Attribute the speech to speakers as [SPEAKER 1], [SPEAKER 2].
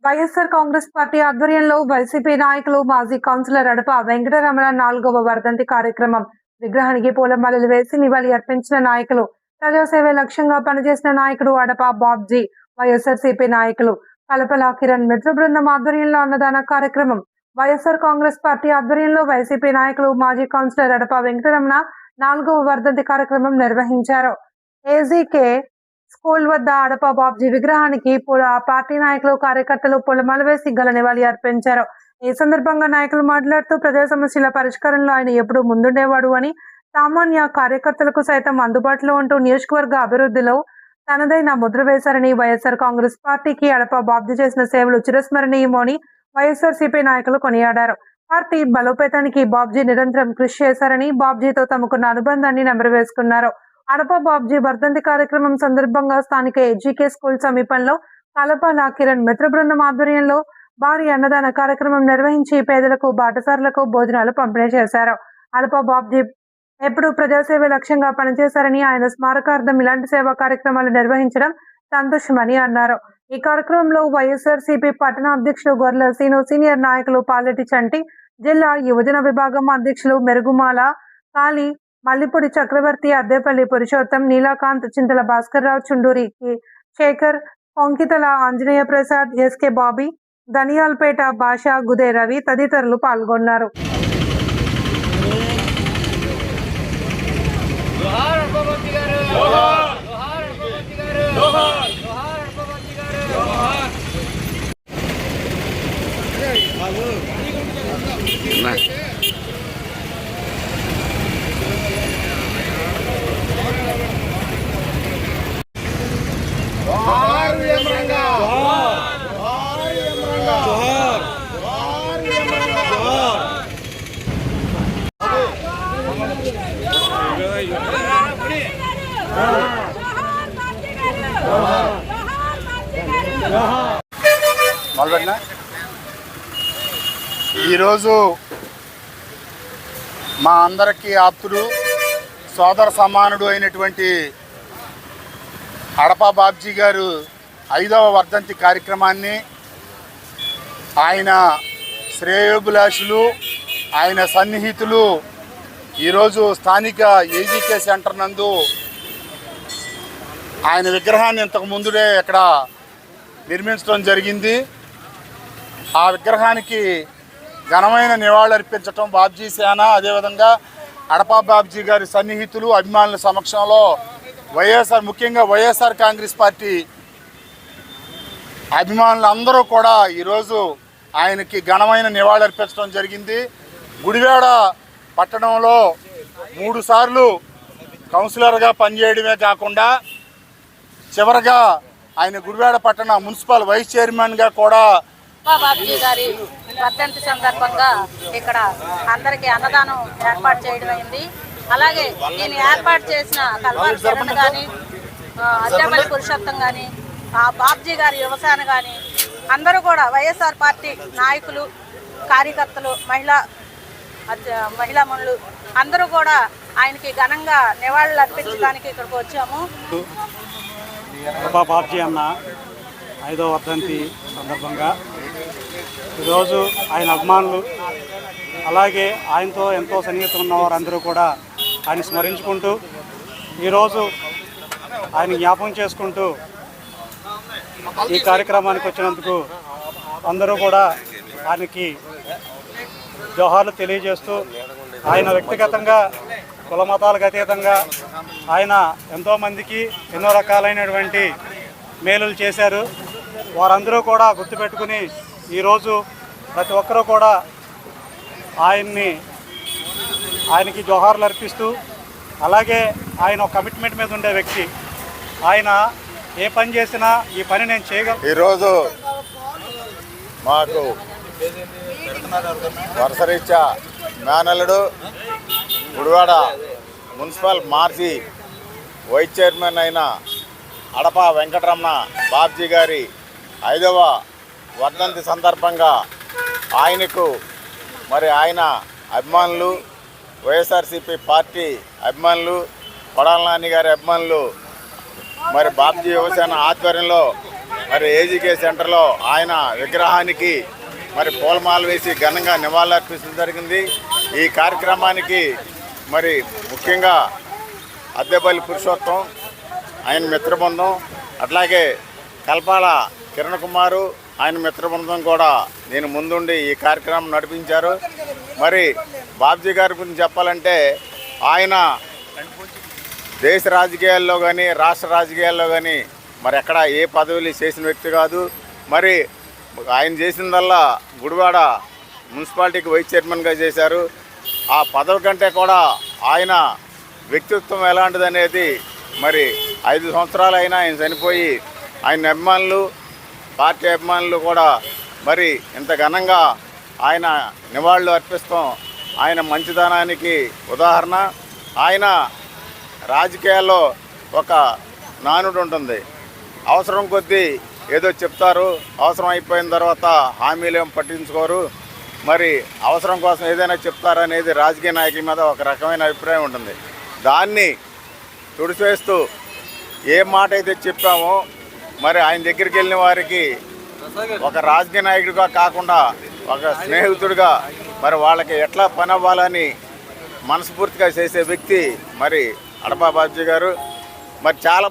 [SPEAKER 1] YSR Congress party ఆధ్వర్యంలో YCP నాయకులు మాజీ కౌన్సిలర్ అడప వెంకటరమణ 4వ వర్ధంతి కార్యక్రమం విగ్రహానికి పూలమాలలు వేసి నివాళి అర్పించిన నాయకులు, ప్రజాసేవే లక్ష్యంగా పనిచేసిన నాయకుడు అడప బాబ్జీ, వైఎస్ఆర్సీపీ నాయకులు కలపల కిరణ్ మిత్ర బృందం ఆధ్వర్యంలో అన్నదాన కార్యక్రమం. వైఎస్ఆర్ కాంగ్రెస్ పార్టీ ఆధ్వర్యంలో వైసీపీ నాయకులు మాజీ కౌన్సిలర్ అడప వెంకటరమణ 4వ వర్ధంతి కార్యక్రమం నిర్వహించారు. ఏజీకే స్కూల్ వద్ద అడప బాబ్జీ విగ్రహానికి పార్టీ నాయకులు, కార్యకర్తలు పూలమాల వేసి ఘన నివాళి అర్పించారు. ఈ సందర్భంగా నాయకులు మాట్లాడుతూ ప్రజా సమస్యల పరిష్కారంలో ఆయన ఎప్పుడూ ముందుండేవాడు అని, సామాన్య కార్యకర్తలకు సైతం అందుబాటులో ఉంటూ నియోజకవర్గ అభివృద్ధిలో తనదైన ముద్ర వేశారని, వైఎస్ఆర్ కాంగ్రెస్ పార్టీకి అడప బాబ్జీ చేసిన సేవలు చిరస్మరణీయమని వైఎస్ఆర్సీపీ నాయకులు కొనియాడారు. పార్టీ బలోపేతానికి బాబ్జీ నిరంతరం కృషి చేశారని, బాబ్జీతో తమకున్న అనుబంధాన్ని నెమరు వేసుకున్నారు. అడప బాబ్జీ వర్ధంతి కార్యక్రమం సందర్భంగా స్థానిక ఏజీకే స్కూల్ సమీపంలో కలపల కిరణ్ మిత్ర బృందం ఆధ్వర్యంలో భారీ అన్నదాన కార్యక్రమం నిర్వహించి పేదలకు, బాటసారులకు భోజనాలు పంపిణీ చేశారు. అడప బాబ్జీ ఎప్పుడూ ప్రజాసేవ లక్ష్యంగా పనిచేశారని, ఆయన స్మారకార్థం ఇలాంటి సేవా కార్యక్రమాలు నిర్వహించడం సంతోషమని అన్నారు. ఈ కార్యక్రమంలో వైఎస్ఆర్సీపీ పట్టణ అధ్యక్షులు గొర్రెల సీను, సీనియర్ నాయకులు పాలెటి చంటి, జిల్లా యువజన విభాగం అధ్యక్షులు మెరుగుమాల కాళీ, మల్లిపూడి చక్రవర్తి, అద్దేపల్లి పురుషోత్తం, నీలాకాంత్, చింతల భాస్కర్రావు, చుండూరి శేఖర్, పొంకితల ఆంజనేయ ప్రసాద్, ఎస్కే బాబీ, ధనియాల్పేట భాష, గుదే రవి తదితరులు పాల్గొన్నారు.
[SPEAKER 2] ఈరోజు మా అందరికీ ఆప్తుడు, సోదర సమానుడు అయినటువంటి అడప బాబ్జీ గారు 5వ వర్ధంతి కార్యక్రమాన్ని ఆయన శ్రేయోభిలాషులు, ఆయన సన్నిహితులు ఈరోజు స్థానిక ఏజీకే సెంటర్ నందు ఆయన విగ్రహాన్ని ఇంతకు ముందుడే ఇక్కడ నిర్మించడం జరిగింది. ఆ విగ్రహానికి ఘనమైన నివాళులర్పించడం బాబ్జీ సేన, అదేవిధంగా అడప బాబ్జీ గారి సన్నిహితులు, అభిమానుల సమక్షంలో ముఖ్యంగా వైఎస్ఆర్ కాంగ్రెస్ పార్టీ అభిమానులందరూ కూడా ఈరోజు ఆయనకి ఘనమైన నివాళులర్పించడం జరిగింది. గుడివాడ పట్టణంలో 3 సార్లు కౌన్సిలర్గా పనిచేయడమే కాకుండా చివరగా ఆయన గుడివాడ పట్టణ మున్సిపల్ వైస్ చైర్మన్గా కూడా
[SPEAKER 3] బాబ్జీ గారి వర్ధంతి సందర్భంగా ఇక్కడ అందరికీ అన్నదానం ఏర్పాటు చేయడం అయింది. అలాగే దీన్ని ఏర్పాటు చేసిన కల్పల కిరణ్ కానీ, అద్దెపల్లి పురుషోత్తం కానీ, బాబ్జీ గారి యువసేన కానీ అందరూ కూడా వైఎస్ఆర్ పార్టీ నాయకులు, కార్యకర్తలు, మహిళామణులు అందరూ కూడా ఆయనకి ఘనంగా నివాళులు అర్పించడానికి ఇక్కడికి వచ్చాము.
[SPEAKER 4] బాబ్జీ అన్న 5వ వర్ధంతి సందర్భంగా ఈరోజు ఆయన అభిమానులు, అలాగే ఆయనతో ఎంతో సన్నిహితం ఉన్నవారు అందరూ కూడా ఆయన స్మరించుకుంటూ, ఈరోజు ఆయన జ్ఞాపకం చేసుకుంటూ ఈ కార్యక్రమానికి వచ్చినందుకు అందరూ కూడా ఆయనకి జోహార్లు తెలియజేస్తూ, ఆయన వ్యక్తిగతంగా కుల మతాలకు అతీతంగా ఆయన ఎంతోమందికి ఎన్నో రకాలైనటువంటి మేలులు చేశారు. వారందరూ కూడా గుర్తుపెట్టుకుని ఈరోజు ప్రతి ఒక్కరూ కూడా ఆయనకి జోహార్లు అర్పిస్తూ, అలాగే ఆయన ఒక కమిట్మెంట్ మీద ఉండే వ్యక్తి. ఆయన ఏ పని చేసినా ఈ పని నేను చేయగలను.
[SPEAKER 2] ఈరోజు మాకు వరుసరీత్యా మేనల్లుడు, గుడివాడ మున్సిపల్ మాజీ వైస్ చైర్మన్ అయిన అడప వెంకటరమణ బాబ్జీ గారి 5వ వర్ధంతి సందర్భంగా ఆయనకు ఆయన అభిమానులు, వైఎస్ఆర్సీపీ పార్టీ అభిమానులు, కొడాల నాని గారి అభిమానులు, బాబ్జీ యువసేన ఆధ్వర్యంలో మరి ఏజీకే సెంటర్లో ఆయన విగ్రహానికి మరి పూలమాల వేసి ఘనంగా నివాళులర్పించడం జరిగింది. ఈ కార్యక్రమానికి మరి ముఖ్యంగా అద్దెపల్లి పురుషోత్తం, ఆయన మిత్రబృందం, అట్లాగే కల్పాల కిరణ్ కుమారు, ఆయన మిత్రబృందం కూడా నేను ముందుండి ఈ కార్యక్రమం నడిపించారు. మరి బాబ్జీ గారి గురించి చెప్పాలంటే ఆయన దేశ రాజకీయాల్లో కానీ రాష్ట్ర రాజకీయాల్లో కానీ మరి ఎక్కడ ఏ పదవులు చేసిన వ్యక్తి కాదు. మరి ఆయన చేసిందల్లా గుడివాడ మున్సిపాలిటీకి వైస్ చైర్మన్గా చేశారు. ఆ పదవి కంటే కూడా ఆయన వ్యక్తిత్వం ఎలాంటిదనేది మరి 5 సంవత్సరాలు అయినా ఆయన చనిపోయి ఆయన అభిమానులు, పార్టీ అభిమానులు కూడా మరి ఇంత ఘనంగా ఆయన నివాళులు అర్పిస్తాం. ఆయన మంచితనానికి ఉదాహరణ. ఆయన రాజకీయాల్లో ఒక నానుడు ఉంటుంది, అవసరం కొద్దీ ఏదో చెప్తారు, అవసరం అయిపోయిన తర్వాత హామీలు ఏం పట్టించుకోరు. మరి అవసరం కోసం ఏదైనా చెప్తారనేది రాజకీయ నాయకుల మీద ఒక రకమైన అభిప్రాయం ఉంటుంది. దాన్ని తుడిచేస్తూ ఏ మాట అయితే చెప్పామో మరి ఆయన దగ్గరికి వెళ్ళిన వారికి ఒక రాజకీయ నాయకుడిగా కాకుండా ఒక స్నేహితుడిగా మరి వాళ్ళకి ఎట్లా పని అవ్వాలని మనస్ఫూర్తిగా చేసే వ్యక్తి మరి అడపా బాబ్జీ గారు. మరి చాలా